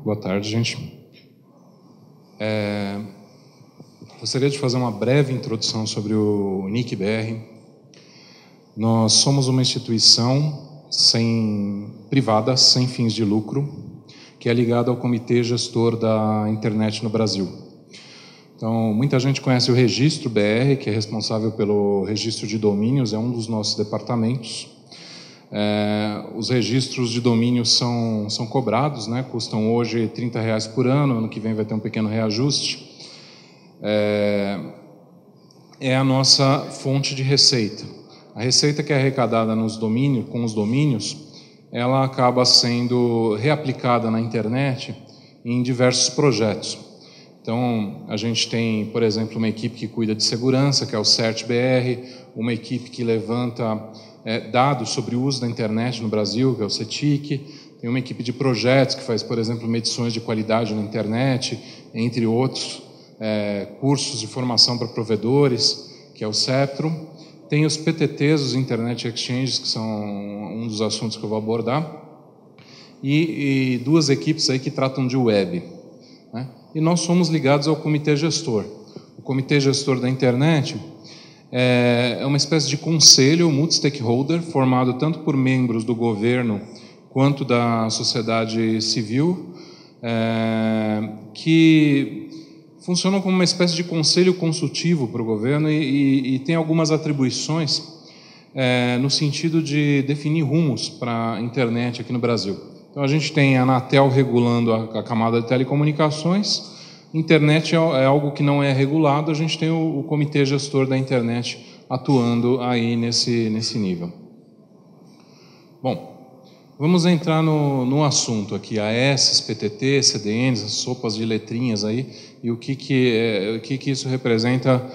Boa tarde, gente. Gostaria de fazer uma breve introdução sobre o NIC-BR. Nós somos uma instituição privada, sem fins de lucro, que é ligada ao Comitê Gestor da Internet no Brasil. Então, muita gente conhece o Registro BR, que é responsável pelo registro de domínios, é um dos nossos departamentos. Os registros de domínios são cobrados, né? Custam hoje R$30 por ano que vem vai ter um pequeno reajuste. É a nossa fonte de receita. A receita que é arrecadada com os domínios, ela acaba sendo reaplicada na internet em diversos projetos. Então, a gente tem, por exemplo, uma equipe que cuida de segurança, que é o CERT-BR, uma equipe que levanta dados sobre o uso da internet no Brasil, que é o CETIC, tem uma equipe de projetos que faz, por exemplo, medições de qualidade na internet, entre outros, cursos de formação para provedores, que é o CEPTRO. Tem os PTTs, os Internet Exchanges, que são um dos assuntos que eu vou abordar, e duas equipes aí que tratam de web, né? E nós somos ligados ao Comitê Gestor. O Comitê Gestor da Internet é uma espécie de conselho multi-stakeholder, formado tanto por membros do governo quanto da sociedade civil, que funcionam como uma espécie de conselho consultivo para o governo e tem algumas atribuições no sentido de definir rumos para a internet aqui no Brasil. Então, a gente tem a Anatel regulando a camada de telecomunicações. Internet é algo que não é regulado, a gente tem o Comitê Gestor da Internet atuando aí nesse nível. Bom, vamos entrar no assunto aqui, AS, PTT, CDNs, as sopas de letrinhas aí, e o que isso representa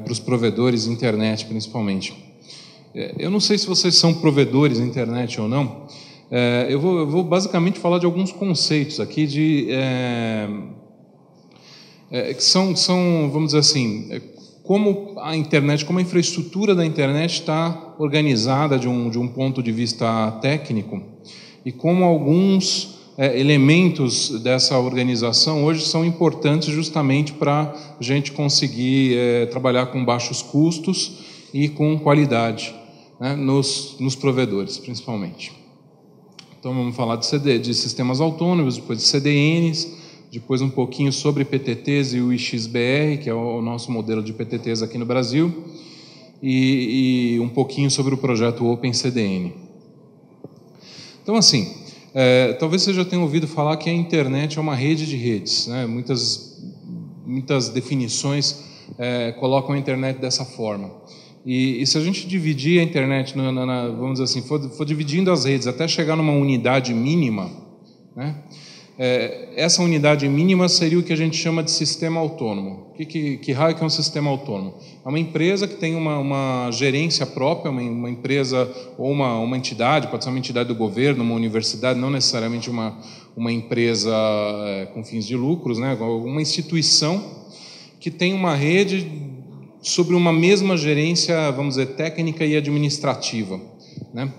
para os provedores de internet, principalmente. Eu não sei se vocês são provedores de internet ou não. Eu vou basicamente falar de alguns conceitos aqui que são, vamos dizer assim, como a internet, como a infraestrutura da internet está organizada de um ponto de vista técnico e como alguns elementos dessa organização hoje são importantes justamente para a gente conseguir trabalhar com baixos custos e com qualidade, né, nos provedores, principalmente. Então, vamos falar de sistemas autônomos, depois de CDNs, depois um pouquinho sobre PTTs e o IXBR, que é o nosso modelo de PTTs aqui no Brasil, e um pouquinho sobre o projeto OpenCDN. Então, assim, talvez você já tenha ouvido falar que a internet é uma rede de redes, né? Muitas definições colocam a internet dessa forma. E se a gente dividir a internet, vamos dizer assim, for dividindo as redes até chegar numa unidade mínima, né? Essa unidade mínima seria o que a gente chama de sistema autônomo. Que raio que é um sistema autônomo? É uma empresa que tem uma gerência própria, uma empresa ou uma entidade, pode ser uma entidade do governo, uma universidade, não necessariamente uma empresa com fins de lucros, né? Uma instituição que tem uma rede sobre uma mesma gerência, vamos dizer, técnica e administrativa, né?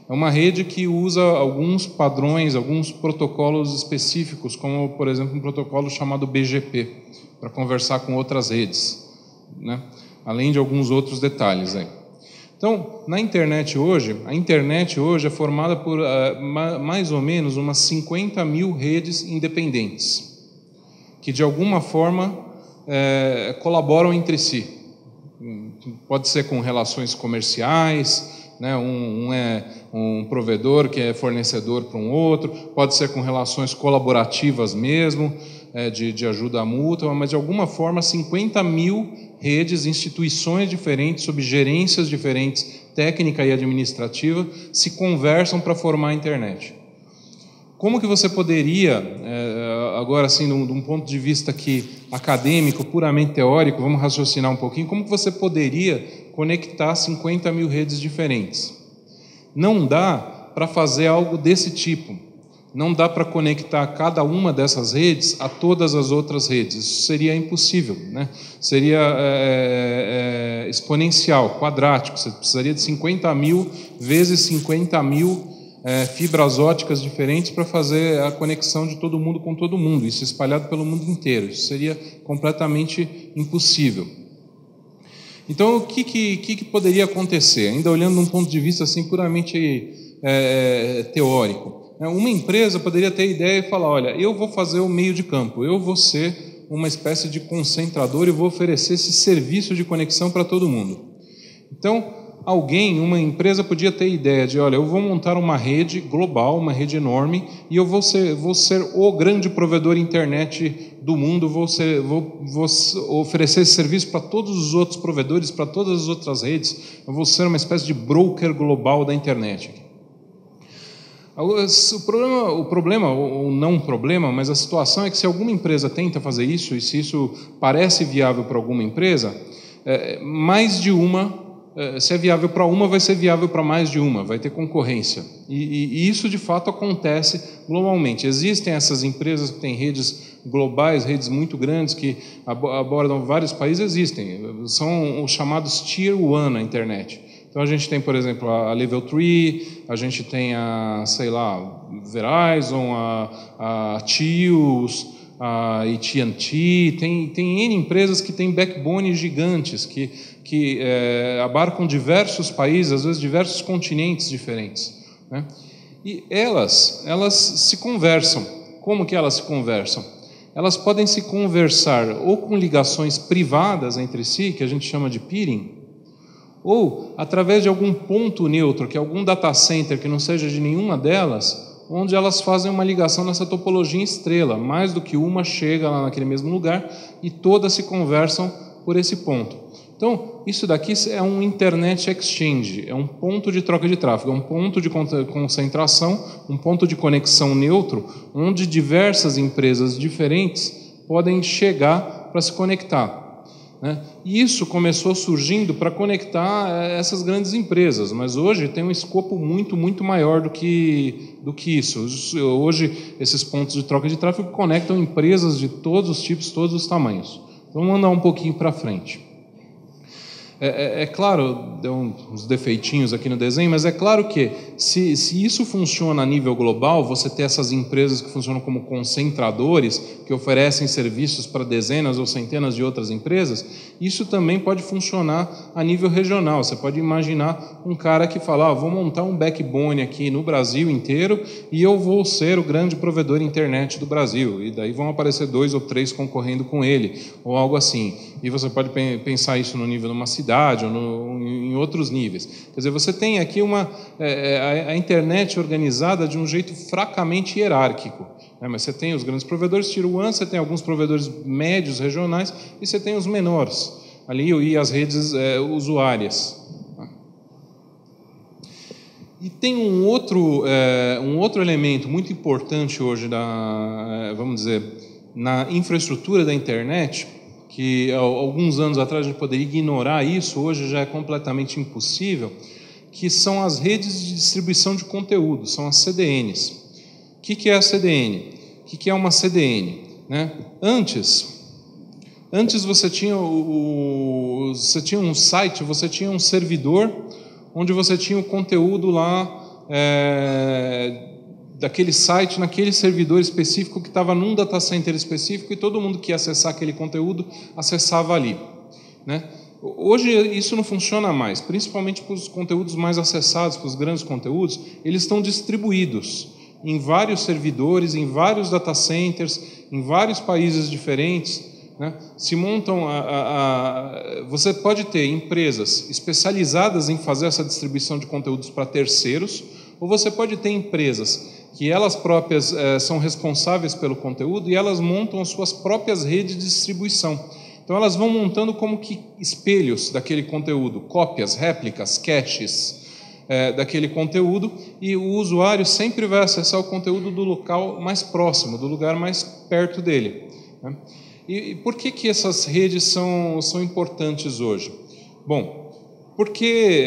É uma rede que usa alguns padrões, alguns protocolos específicos, como, por exemplo, um protocolo chamado BGP, para conversar com outras redes, né? Além de alguns outros detalhes aí. Então, a internet hoje é formada por mais ou menos umas 50 mil redes independentes, que de alguma forma colaboram entre si. Pode ser com relações comerciais, né? Um é um provedor que é fornecedor para um outro, pode ser com relações colaborativas mesmo, de ajuda mútua, mas de alguma forma 50 mil redes, instituições diferentes, sob gerências diferentes, técnica e administrativa, se conversam para formar a internet. Como que você poderia, agora assim, de um ponto de vista aqui acadêmico, puramente teórico, vamos raciocinar um pouquinho, como que você poderia conectar 50 mil redes diferentes? Não dá para fazer algo desse tipo. Não dá para conectar cada uma dessas redes a todas as outras redes. Isso seria impossível, né? Seria exponencial, quadrático. Você precisaria de 50 mil vezes 50 mil fibras óticas diferentes para fazer a conexão de todo mundo com todo mundo, isso espalhado pelo mundo inteiro. Isso seria completamente impossível. Então, o que poderia acontecer? Ainda olhando de um ponto de vista assim, puramente teórico. Uma empresa poderia ter a ideia e falar, olha, eu vou fazer o meio de campo, eu vou ser uma espécie de concentrador e vou oferecer esse serviço de conexão para todo mundo. Então, uma empresa podia ter a ideia de, olha, eu vou montar uma rede global, uma rede enorme, e eu vou ser o grande provedor internet do mundo, vou oferecer esse serviço para todos os outros provedores, para todas as outras redes, eu vou ser uma espécie de broker global da internet. O problema, ou não problema, mas a situação é que se alguma empresa tenta fazer isso, e se isso parece viável para alguma empresa, mais de uma, se é viável para uma, vai ser viável para mais de uma, vai ter concorrência. E isso, de fato, acontece globalmente. Existem essas empresas que têm redes globais, redes muito grandes, que abordam vários países, existem. São os chamados Tier 1 na internet. Então, a gente tem, por exemplo, a Level 3, a gente tem a, sei lá, Verizon, a Tios, a AT&T, tem N empresas que têm backbones gigantes, que abarcam diversos países, às vezes diversos continentes diferentes, né? E elas se conversam. Como que elas se conversam? Elas podem se conversar ou com ligações privadas entre si, que a gente chama de peering, ou através de algum ponto neutro, que é algum data center que não seja de nenhuma delas, onde elas fazem uma ligação nessa topologia estrela, mais do que uma chega lá naquele mesmo lugar e todas se conversam por esse ponto. Então, isso daqui é um Internet Exchange, é um ponto de troca de tráfego, é um ponto de concentração, um ponto de conexão neutro, onde diversas empresas diferentes podem chegar para se conectar. E isso começou surgindo para conectar essas grandes empresas, mas hoje tem um escopo muito, muito maior do que isso. Hoje, esses pontos de troca de tráfego conectam empresas de todos os tipos, todos os tamanhos. Então, vamos andar um pouquinho para frente. É claro, deu uns defeitinhos aqui no desenho, mas é claro que se isso funciona a nível global, você ter essas empresas que funcionam como concentradores, que oferecem serviços para dezenas ou centenas de outras empresas, isso também pode funcionar a nível regional. Você pode imaginar um cara que fala, vou montar um backbone aqui no Brasil inteiro e eu vou ser o grande provedor internet do Brasil, e daí vão aparecer 2 ou 3 concorrendo com ele, ou algo assim. E você pode pensar isso no nível de uma cidade, ou em outros níveis. Quer dizer, você tem aqui a internet organizada de um jeito fracamente hierárquico, né? Mas você tem os grandes provedores Tier 1, você tem alguns provedores médios, regionais, e você tem os menores, ali, e as redes usuárias. E tem um outro elemento muito importante hoje, vamos dizer, na infraestrutura da internet, que alguns anos atrás a gente poderia ignorar isso, hoje já é completamente impossível, que são as redes de distribuição de conteúdo, são as CDNs. O que é a CDN? O que é uma CDN? Né? Antes você tinha um site, você tinha um servidor, onde você tinha o conteúdo lá daquele site, naquele servidor específico que estava num data center específico, e todo mundo que ia acessar aquele conteúdo acessava ali, né? Hoje isso não funciona mais, principalmente para os conteúdos mais acessados, para os grandes conteúdos, eles estão distribuídos em vários servidores, em vários data centers, em vários países diferentes, né? Se montam você pode ter empresas especializadas em fazer essa distribuição de conteúdos para terceiros, ou você pode ter empresas que elas próprias são responsáveis pelo conteúdo e elas montam as suas próprias redes de distribuição. Então elas vão montando como que espelhos daquele conteúdo, cópias, réplicas, caches daquele conteúdo, e o usuário sempre vai acessar o conteúdo do local mais próximo, do lugar mais perto dele, né? E por que essas redes são importantes hoje? Bom, porque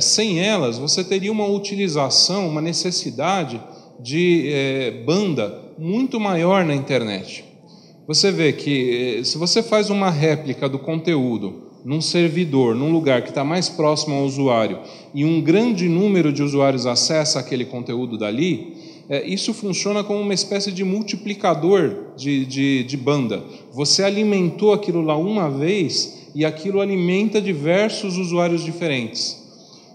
sem elas você teria uma utilização, uma necessidade de banda muito maior na internet. Você vê que se você faz uma réplica do conteúdo num servidor, num lugar que está mais próximo ao usuário, e um grande número de usuários acessa aquele conteúdo dali, isso funciona como uma espécie de multiplicador de banda. Você alimentou aquilo lá uma vez e aquilo alimenta diversos usuários diferentes.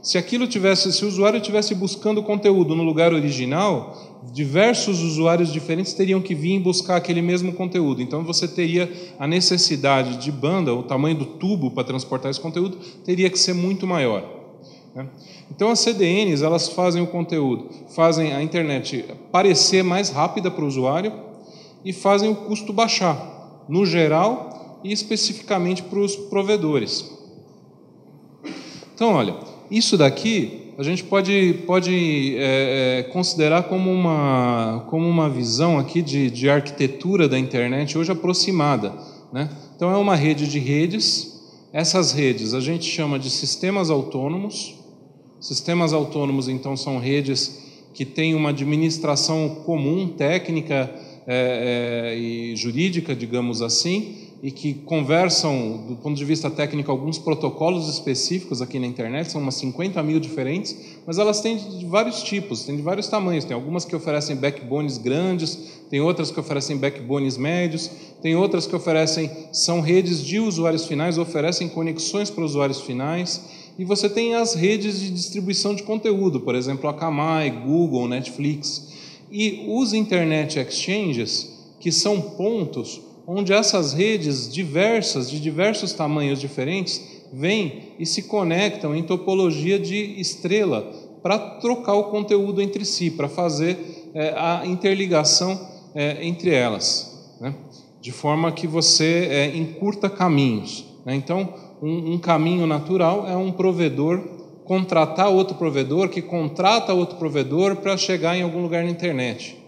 Se o usuário estivesse buscando conteúdo no lugar original, diversos usuários diferentes teriam que vir buscar aquele mesmo conteúdo. Então você teria a necessidade de banda, o tamanho do tubo para transportar esse conteúdo teria que ser muito maior, né? Então as CDNs, elas fazem o conteúdo, fazem a internet parecer mais rápida para o usuário e fazem o custo baixar, no geral e especificamente para os provedores. Então, olha, isso daqui a gente pode considerar como uma visão aqui de arquitetura da internet hoje aproximada, né? Então é uma rede de redes. Essas redes a gente chama de sistemas autônomos. Sistemas autônomos, então, são redes que têm uma administração comum, técnica e jurídica, digamos assim, e que conversam, do ponto de vista técnico, alguns protocolos específicos aqui na internet, são umas 50 mil diferentes, mas elas têm de vários tipos, têm de vários tamanhos. Tem algumas que oferecem backbones grandes, tem outras que oferecem backbones médios, tem outras que são redes de usuários finais, oferecem conexões para usuários finais. E você tem as redes de distribuição de conteúdo, por exemplo, a Akamai, Google, Netflix. E os Internet Exchanges, que são pontos onde essas redes diversas, de diversos tamanhos diferentes, vêm e se conectam em topologia de estrela para trocar o conteúdo entre si, para fazer a interligação entre elas, né? De forma que você encurta caminhos, né? Então, um caminho natural é um provedor contratar outro provedor, que contrata outro provedor para chegar em algum lugar na internet.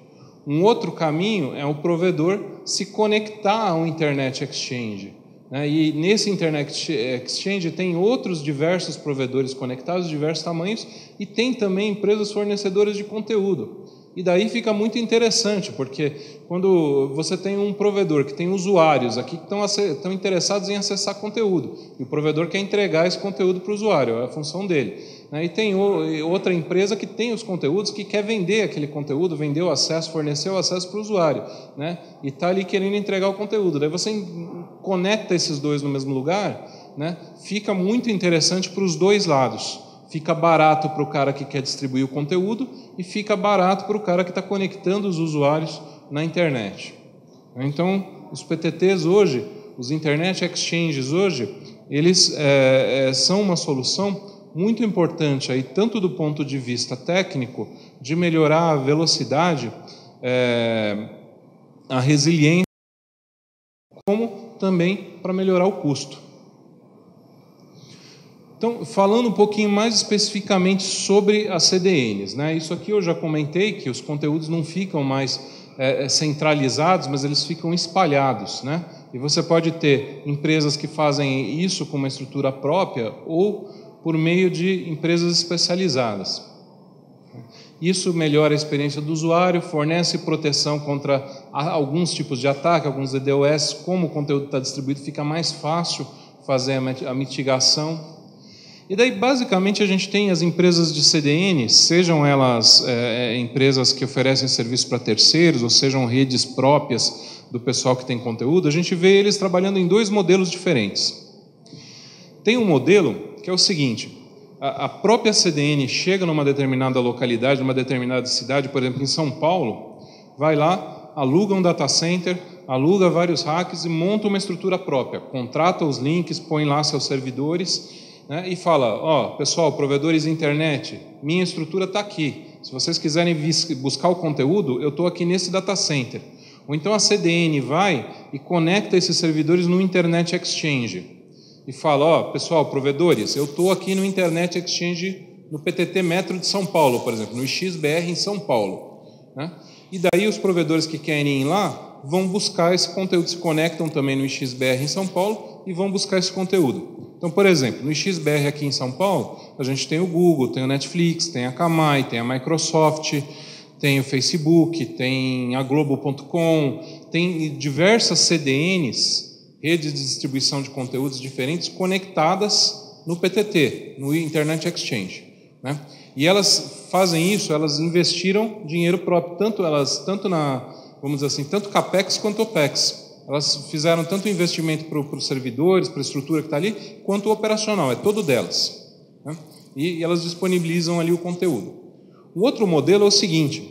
Um outro caminho é o provedor se conectar a um Internet Exchange, né? E nesse Internet Exchange tem outros diversos provedores conectados, de diversos tamanhos, e tem também empresas fornecedoras de conteúdo. E daí fica muito interessante, porque quando você tem um provedor que tem usuários aqui que estão interessados em acessar conteúdo, e o provedor quer entregar esse conteúdo para o usuário, é a função dele, né? E tem outra empresa que tem os conteúdos, que quer vender aquele conteúdo, vender o acesso, fornecer o acesso para o usuário, né? E está ali querendo entregar o conteúdo. Daí você conecta esses dois no mesmo lugar, né? Fica muito interessante para os dois lados. Fica barato para o cara que quer distribuir o conteúdo e fica barato para o cara que está conectando os usuários na internet. Então, os PTTs hoje, os Internet Exchanges hoje, eles são uma solução muito importante, aí, tanto do ponto de vista técnico, de melhorar a velocidade, a resiliência, como também para melhorar o custo. Então, falando um pouquinho mais especificamente sobre as CDNs, né? Isso aqui eu já comentei, que os conteúdos não ficam mais centralizados, mas eles ficam espalhados, né? E você pode ter empresas que fazem isso com uma estrutura própria ou por meio de empresas especializadas. Isso melhora a experiência do usuário, fornece proteção contra alguns tipos de ataque, alguns DDoS. Como o conteúdo está distribuído, fica mais fácil fazer a mitigação. E daí, basicamente, a gente tem as empresas de CDN, sejam elas empresas que oferecem serviço para terceiros, ou sejam redes próprias do pessoal que tem conteúdo, a gente vê eles trabalhando em dois modelos diferentes. Tem um modelo que é o seguinte: a própria CDN chega numa determinada localidade, numa determinada cidade, por exemplo, em São Paulo, vai lá, aluga um data center, aluga vários racks e monta uma estrutura própria, contrata os links, põe lá seus servidores, né, e fala: pessoal, provedores de internet, minha estrutura está aqui, se vocês quiserem buscar o conteúdo, eu estou aqui nesse data center. Ou então a CDN vai e conecta esses servidores no Internet Exchange e fala: pessoal, provedores, eu estou aqui no Internet Exchange, no PTT Metro de São Paulo, por exemplo, no XBR em São Paulo, né? E daí os provedores que querem ir lá vão buscar esse conteúdo, se conectam também no XBR em São Paulo e vão buscar esse conteúdo. Então, por exemplo, no XBR aqui em São Paulo, a gente tem o Google, tem o Netflix, tem a Akamai, tem a Microsoft, tem o Facebook, tem a Globo.com, tem diversas CDNs, redes de distribuição de conteúdos diferentes conectadas no PTT, no Internet Exchange, né? E elas fazem isso, elas investiram dinheiro próprio, vamos dizer assim, tanto CAPEX quanto OPEX. Elas fizeram tanto investimento para os servidores, para a estrutura que está ali, quanto o operacional, é todo delas, né? E elas disponibilizam ali o conteúdo. O outro modelo é o seguinte,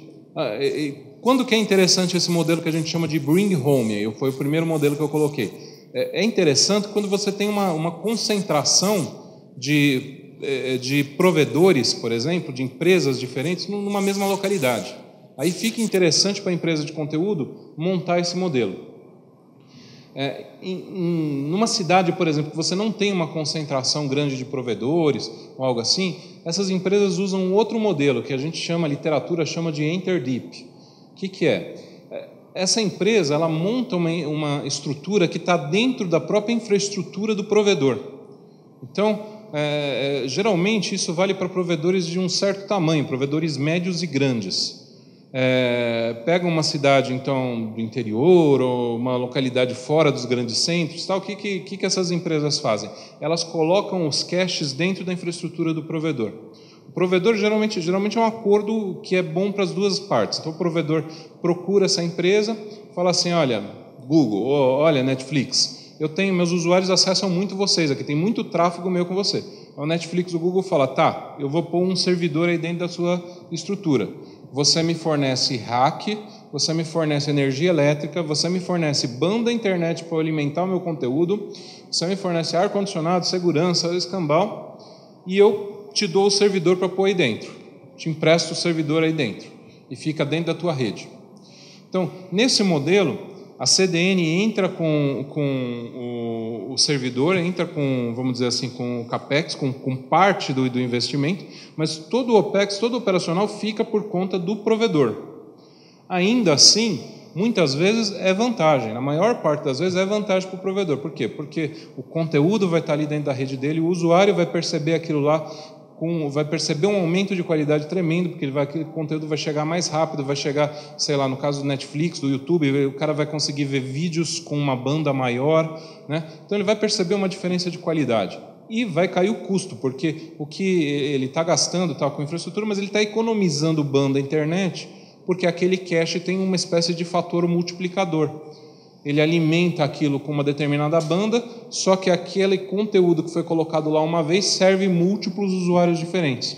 quando que é interessante esse modelo que a gente chama de Bring Home? Foi o primeiro modelo que eu coloquei. É interessante quando você tem uma concentração de provedores, por exemplo, de empresas diferentes numa mesma localidade. Aí fica interessante para a empresa de conteúdo montar esse modelo. Numa cidade, por exemplo, que você não tem uma concentração grande de provedores ou algo assim, essas empresas usam um outro modelo que a literatura chama de Enter Deep. O que é? Essa empresa ela monta uma estrutura que está dentro da própria infraestrutura do provedor. Então, geralmente isso vale para provedores de um certo tamanho, provedores médios e grandes. Pega uma cidade então do interior ou uma localidade fora dos grandes centros, tal. O que essas empresas fazem? Elas colocam os caches dentro da infraestrutura do provedor. O provedor geralmente é um acordo que é bom para as duas partes. Então o provedor procura essa empresa, fala assim: olha, Google, olha, Netflix, meus usuários acessam muito vocês aqui, tem muito tráfego meu com você. O Netflix, o Google fala: tá, eu vou pôr um servidor aí dentro da sua estrutura. Você me fornece rack, você me fornece energia elétrica, você me fornece banda internet para alimentar o meu conteúdo, você me fornece ar-condicionado, segurança, escambau, e eu te dou o servidor para pôr aí dentro. Te empresto o servidor aí dentro e fica dentro da tua rede. Então, nesse modelo, a CDN entra com o servidor, entra com, vamos dizer assim, com o CAPEX, com parte do investimento, mas todo o OPEX, todo o operacional fica por conta do provedor. Ainda assim, muitas vezes é vantagem, na maior parte das vezes é vantagem para o provedor. Por quê? Porque o conteúdo vai estar ali dentro da rede dele, o usuário vai perceber aquilo lá, vai perceber um aumento de qualidade tremendo, porque aquele conteúdo vai chegar mais rápido, vai chegar, sei lá, no caso do Netflix, do YouTube, o cara vai conseguir ver vídeos com uma banda maior, né? Então ele vai perceber uma diferença de qualidade. E vai cair o custo, porque o que ele está gastando com infraestrutura, mas ele está economizando banda internet, porque aquele cache tem uma espécie de fator multiplicador. Ele alimenta aquilo com uma determinada banda, só que aquele conteúdo que foi colocado lá uma vez serve múltiplos usuários diferentes,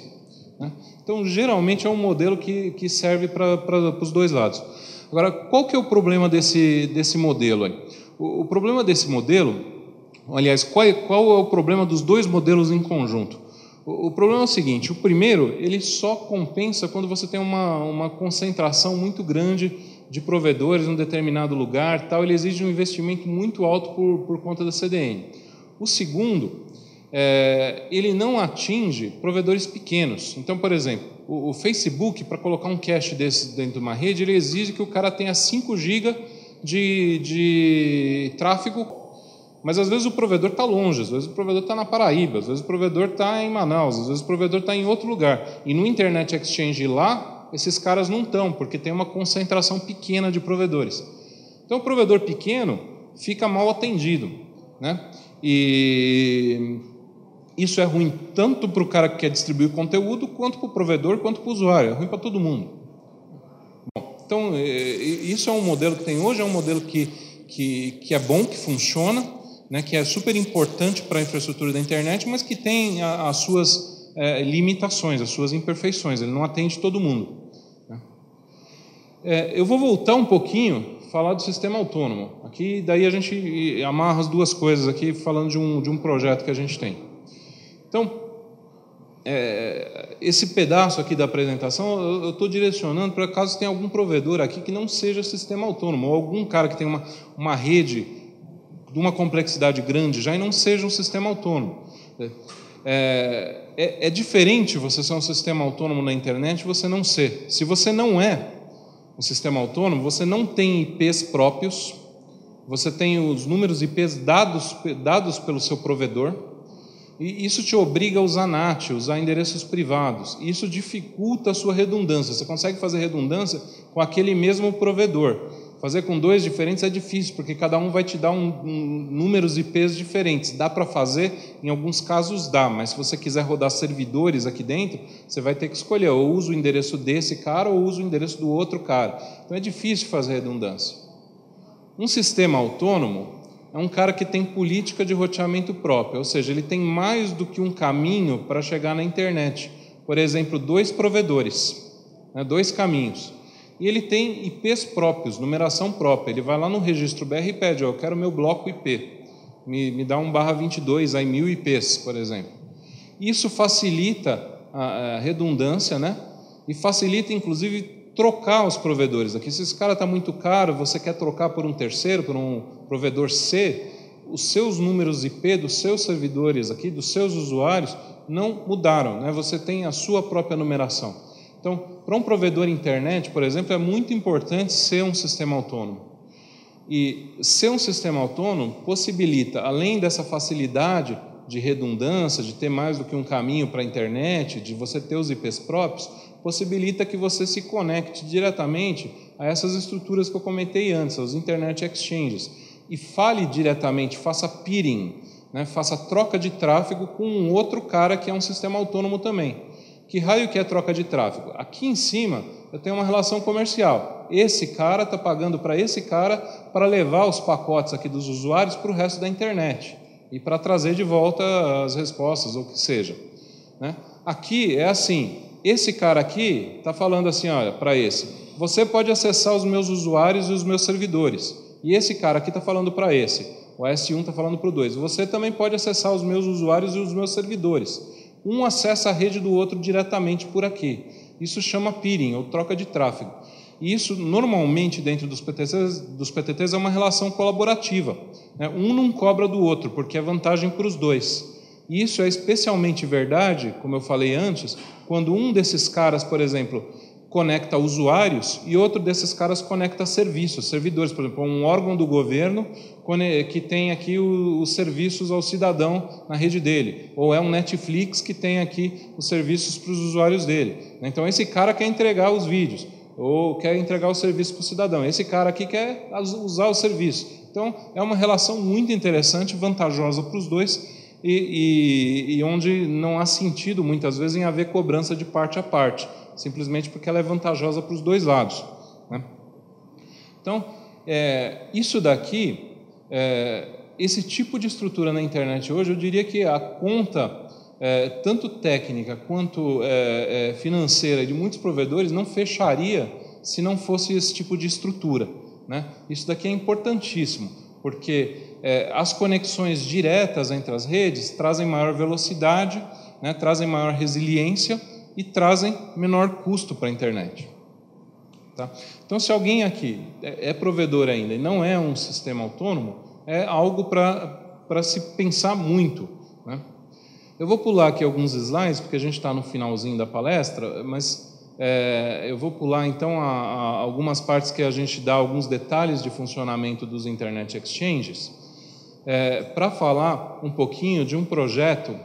né? Então, geralmente é um modelo que serve para os dois lados. Agora, qual que é o problema desse modelo aí? O problema desse modelo, aliás, qual é o problema dos dois modelos em conjunto? O problema é o seguinte: o primeiro, ele só compensa quando você tem uma concentração muito grande de provedores em um determinado lugar, tal. Ele exige um investimento muito alto por conta da CDN. O segundo, ele não atinge provedores pequenos. Então, por exemplo, o Facebook, para colocar um cache desse dentro de uma rede, ele exige que o cara tenha 5 GB de tráfego, mas às vezes o provedor está longe, às vezes o provedor está na Paraíba, às vezes o provedor está em Manaus, às vezes o provedor está em outro lugar. E no Internet Exchange lá, esses caras não estão, porque tem uma concentração pequena de provedores. Então o provedor pequeno fica mal atendido, né? E isso é ruim tanto para o cara que quer distribuir conteúdo, quanto para o provedor, quanto para o usuário. É ruim para todo mundo. Bom, então isso é um modelo que tem hoje, é um modelo que é bom, que funciona, né, que é super importante para a infraestrutura da internet, mas que tem as suas limitações, as suas imperfeições. Ele não atende todo mundo, né? Eu vou voltar um pouquinho, falar do sistema autônomo. Aqui, daí a gente amarra as duas coisas aqui, falando de um projeto que a gente tem. Então, esse pedaço aqui da apresentação eu estou direcionando para caso tenha algum provedor aqui que não seja sistema autônomo, ou algum cara que tem uma rede de uma complexidade grande já e não seja um sistema autônomo. É diferente você ser um sistema autônomo na internet e você não ser. Se você não é um sistema autônomo, você não tem IPs próprios, você tem os números IPs dados pelo seu provedor, e isso te obriga a usar NAT, usar endereços privados. Isso dificulta a sua redundância. Você consegue fazer redundância com aquele mesmo provedor, Fazer com 2 diferentes é difícil, porque cada um vai te dar números IPs diferentes. Dá para fazer? Em alguns casos dá, mas se você quiser rodar servidores aqui dentro, você vai ter que escolher, ou uso o endereço desse cara ou uso o endereço do outro cara. Então é difícil fazer redundância. Um sistema autônomo é um cara que tem política de roteamento própria, ou seja, ele tem mais do que um caminho para chegar na internet. Por exemplo, 2 provedores, 2 caminhos. E ele tem IPs próprios, numeração própria. Ele vai lá no registro BR e pede, eu quero meu bloco IP. Me dá um /22, aí 1000 IPs, por exemplo. Isso facilita a redundância, né? E facilita, inclusive, trocar os provedores. Aqui, se esse cara está muito caro, você quer trocar por um terceiro, por um provedor C, os seus números IP dos seus servidores aqui, dos seus usuários, não mudaram, né? Você tem a sua própria numeração. Então, para um provedor internet, por exemplo, é muito importante ser um sistema autônomo. E ser um sistema autônomo possibilita, além dessa facilidade de redundância, de ter mais do que um caminho para a internet, de você ter os IPs próprios, possibilita que você se conecte diretamente a essas estruturas que eu comentei antes, os Internet Exchanges, e fale diretamente, faça peering, né? Faça troca de tráfego com um outro cara que é um sistema autônomo também. Que raio que é troca de tráfego? Aqui em cima eu tenho uma relação comercial. Esse cara está pagando para esse cara para levar os pacotes aqui dos usuários para o resto da internet e para trazer de volta as respostas, ou o que seja, né? Aqui é assim, esse cara aqui está falando assim, olha, para esse, você pode acessar os meus usuários e os meus servidores. E esse cara aqui está falando para esse, o S1 está falando para o 2, você também pode acessar os meus usuários e os meus servidores. Um acessa a rede do outro diretamente por aqui. Isso chama peering, ou troca de tráfego. E isso, normalmente, dentro dos PTTs é uma relação colaborativa, né? Um não cobra do outro, porque é vantagem para os dois. E isso é especialmente verdade, como eu falei antes, quando um desses caras, por exemplo, conecta usuários e outro desses caras conecta serviços, servidores, por exemplo, um órgão do governo que tem aqui os serviços ao cidadão na rede dele, ou é um Netflix que tem aqui os serviços para os usuários dele. Então esse cara quer entregar os vídeos, ou quer entregar o serviço para o cidadão, esse cara aqui quer usar o serviço. Então é uma relação muito interessante, vantajosa para os dois, e onde não há sentido muitas vezes em haver cobrança de parte a parte, simplesmente porque ela é vantajosa para os dois lados, né? Então, isso daqui, esse tipo de estrutura na internet hoje, eu diria que a conta, tanto técnica quanto financeira de muitos provedores não fecharia se não fosse esse tipo de estrutura, né? Isso daqui é importantíssimo, porque as conexões diretas entre as redes trazem maior velocidade, né? Trazem maior resiliência e trazem menor custo para a internet. Tá? Então, se alguém aqui é provedor ainda e não é um sistema autônomo, é algo para se pensar muito, né? Eu vou pular aqui alguns slides, porque a gente está no finalzinho da palestra, mas eu vou pular então a algumas partes que a gente dá alguns detalhes de funcionamento dos Internet Exchanges, para falar um pouquinho de um projeto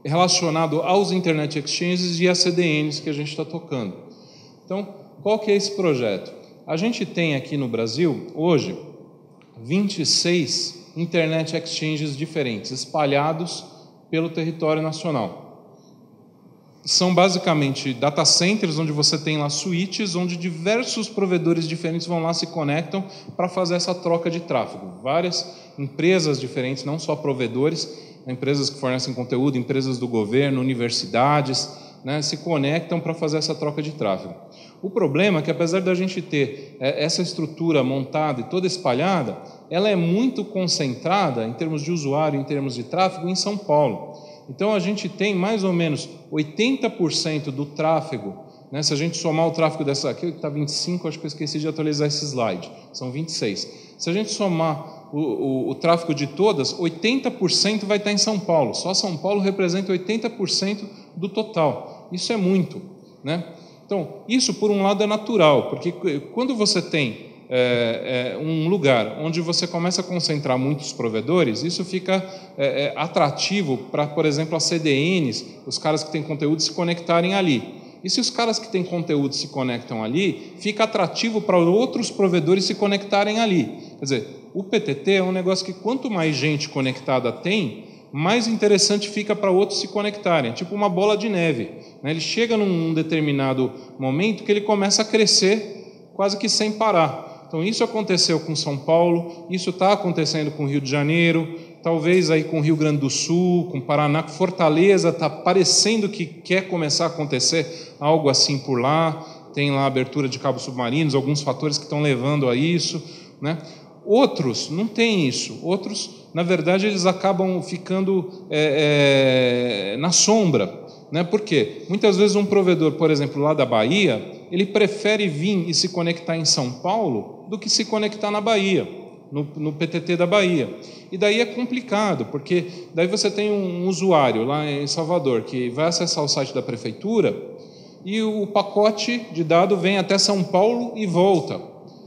relacionado aos Internet Exchanges e a CDNs que a gente está tocando. Então, qual que é esse projeto? A gente tem aqui no Brasil, hoje, 26 Internet Exchanges diferentes, espalhados pelo território nacional. São basicamente data centers, onde você tem lá suítes, onde diversos provedores diferentes vão lá, se conectam para fazer essa troca de tráfego. Várias empresas diferentes, não só provedores, empresas que fornecem conteúdo, empresas do governo, universidades, né, se conectam para fazer essa troca de tráfego. O problema é que, apesar da gente ter essa estrutura montada e toda espalhada, ela é muito concentrada, em termos de usuário, em termos de tráfego, em São Paulo. Então, a gente tem mais ou menos 80% do tráfego, né, se a gente somar o tráfego dessa aqui, que está 25, acho que eu esqueci de atualizar esse slide, são 26. Se a gente somar o tráfego de todas, 80% vai estar em São Paulo. Só São Paulo representa 80% do total. Isso é muito, né? Então, isso por um lado é natural, porque quando você tem um lugar onde você começa a concentrar muitos provedores, isso fica atrativo para, por exemplo, as CDNs, os caras que têm conteúdo se conectarem ali. E se os caras que têm conteúdo se conectam ali, fica atrativo para outros provedores se conectarem ali. Quer dizer, o PTT é um negócio que quanto mais gente conectada tem, mais interessante fica para outros se conectarem. É tipo uma bola de neve, né? Ele chega num determinado momento que ele começa a crescer quase que sem parar. Então isso aconteceu com São Paulo, isso está acontecendo com o Rio de Janeiro, talvez aí com o Rio Grande do Sul, com o Paraná, Fortaleza está parecendo que quer começar a acontecer algo assim por lá, tem lá a abertura de cabos submarinos, alguns fatores que estão levando a isso, né? Outros não têm isso, outros, na verdade, eles acabam ficando na sombra, né? Por quê? Muitas vezes um provedor, por exemplo, lá da Bahia, ele prefere vir e se conectar em São Paulo do que se conectar na Bahia, no PTT da Bahia. E daí é complicado, porque daí você tem um usuário lá em Salvador que vai acessar o site da prefeitura e o pacote de dado vem até São Paulo e volta,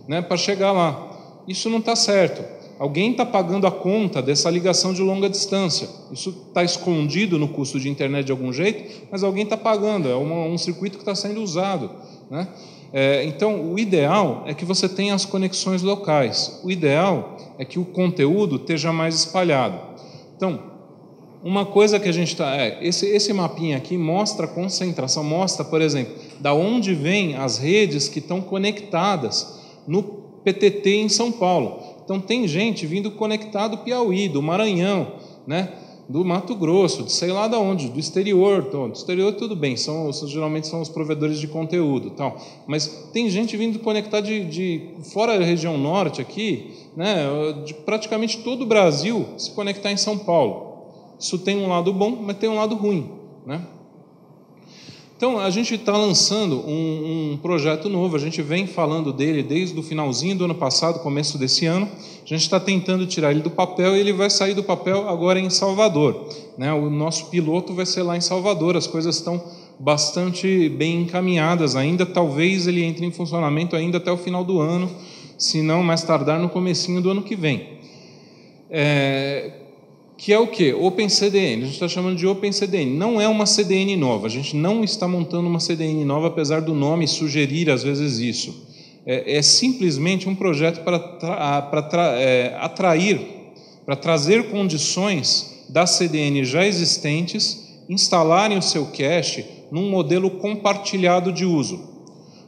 né, para chegar lá. Isso não está certo. Alguém está pagando a conta dessa ligação de longa distância. Isso está escondido no custo de internet de algum jeito, mas alguém está pagando. É um circuito que está sendo usado, né? Então, o ideal é que você tenha as conexões locais. O ideal é que o conteúdo esteja mais espalhado. Então, uma coisa que a gente está... esse mapinha aqui mostra a concentração, mostra, por exemplo, da onde vêm as redes que estão conectadas no PTT em São Paulo. Então, tem gente vindo conectado do Piauí, do Maranhão, né? Do Mato Grosso, de sei lá de onde, do exterior. Do exterior tudo bem, geralmente são os provedores de conteúdo, tal. Mas tem gente vindo conectar de fora da região norte aqui, né? De praticamente todo o Brasil se conectar em São Paulo. Isso tem um lado bom, mas tem um lado ruim, né? Então, a gente está lançando um projeto novo, a gente vem falando dele desde o finalzinho do ano passado, começo desse ano. A gente está tentando tirar ele do papel e ele vai sair do papel agora em Salvador, né? O nosso piloto vai ser lá em Salvador, as coisas estão bastante bem encaminhadas ainda, talvez ele entre em funcionamento ainda até o final do ano, se não mais tardar no comecinho do ano que vem. Que é o quê? OpenCDN, a gente está chamando de OpenCDN, não é uma CDN nova, a gente não está montando uma CDN nova, apesar do nome sugerir às vezes isso. É simplesmente um projeto para trazer condições das CDN já existentes, instalarem o seu cache num modelo compartilhado de uso.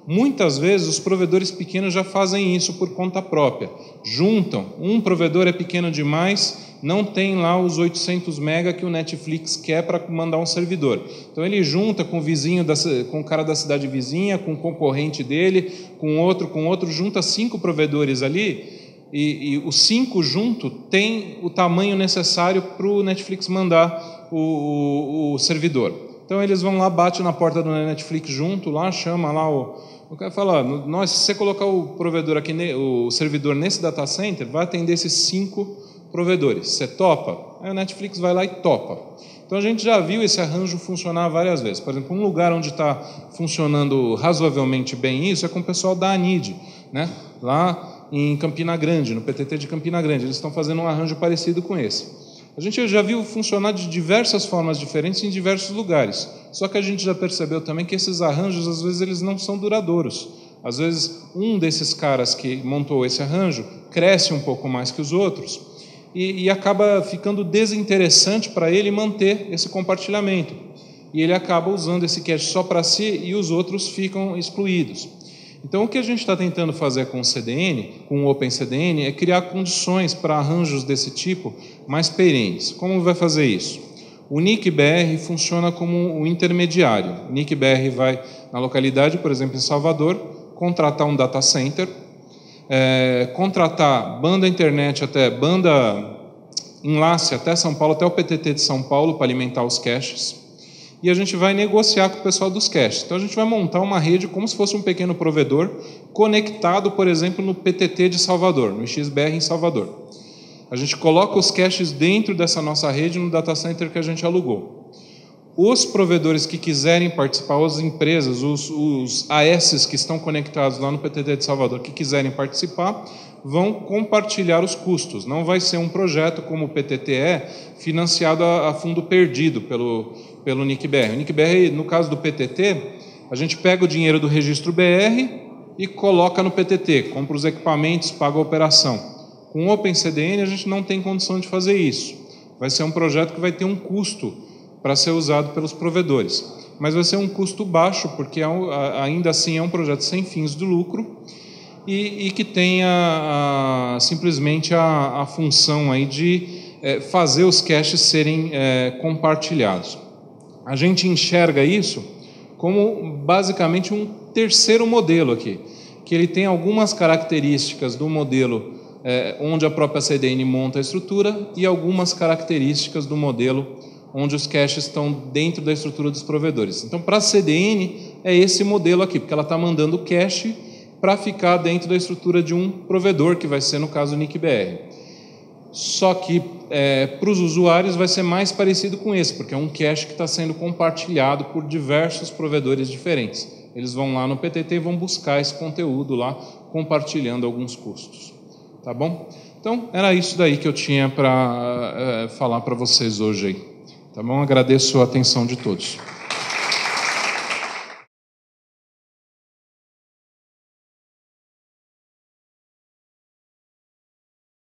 Muitas vezes os provedores pequenos já fazem isso por conta própria, juntam, um provedor é pequeno demais, não tem lá os 800 mega que o Netflix quer para mandar um servidor. Então ele junta com o vizinho, com o cara da cidade vizinha, com o concorrente dele, com outro, junta 5 provedores ali, e os 5 junto tem o tamanho necessário para o Netflix mandar o servidor. Então eles vão lá, bate na porta do Netflix junto, lá chama lá o cara fala, se você colocar o provedor aqui, o servidor nesse data center, vai atender esses 5 provedores. Você topa? Aí o Netflix vai lá e topa. Então a gente já viu esse arranjo funcionar várias vezes. Por exemplo, um lugar onde está funcionando razoavelmente bem isso é com o pessoal da ANID, né? Lá em Campina Grande, no PTT de Campina Grande. Eles estão fazendo um arranjo parecido com esse. A gente já viu funcionar de diversas formas diferentes em diversos lugares. Só que a gente já percebeu também que esses arranjos, às vezes, eles não são duradouros. Às vezes, um desses caras que montou esse arranjo cresce um pouco mais que os outros e acaba ficando desinteressante para ele manter esse compartilhamento. E ele acaba usando esse cache só para si e os outros ficam excluídos. Então, o que a gente está tentando fazer com o CDN, com o OpenCDN, é criar condições para arranjos desse tipo mais perenes. Como vai fazer isso? O NIC-BR funciona como um intermediário. O NIC-BR vai na localidade, por exemplo, em Salvador, contratar um data center, contratar banda internet enlace até São Paulo, até o PTT de São Paulo, para alimentar os caches. E a gente vai negociar com o pessoal dos caches. Então, a gente vai montar uma rede como se fosse um pequeno provedor conectado, por exemplo, no PTT de Salvador, no XBR em Salvador. A gente coloca os caches dentro dessa nossa rede no data center que a gente alugou. Os provedores que quiserem participar, as empresas, os AS que estão conectados lá no PTT de Salvador, que quiserem participar, vão compartilhar os custos. Não vai ser um projeto como o PTT financiado a fundo perdido pelo NIC-BR. O NIC-BR, no caso do PTT, A gente pega o dinheiro do registro BR e coloca no PTT, compra os equipamentos, paga a operação. Com o OpenCDN a gente não tem condição de fazer isso. Vai ser um projeto que vai ter um custo para ser usado pelos provedores. Mas vai ser um custo baixo, porque ainda assim é um projeto sem fins de lucro e que tem simplesmente a função aí de fazer os caches serem compartilhados. A gente enxerga isso como basicamente um terceiro modelo aqui, que ele tem algumas características do modelo onde a própria CDN monta a estrutura e algumas características do modelo onde os caches estão dentro da estrutura dos provedores. Então, para a CDN, é esse modelo aqui, porque ela está mandando o cache para ficar dentro da estrutura de um provedor, que vai ser, no caso, o NIC-BR. Só que, para os usuários, vai ser mais parecido com esse, porque é um cache que está sendo compartilhado por diversos provedores diferentes. Eles vão lá no PTT e vão buscar esse conteúdo lá, compartilhando alguns custos. Tá bom? Então, era isso daí que eu tinha para falar para vocês hoje aí. Tá bom? Agradeço a atenção de todos.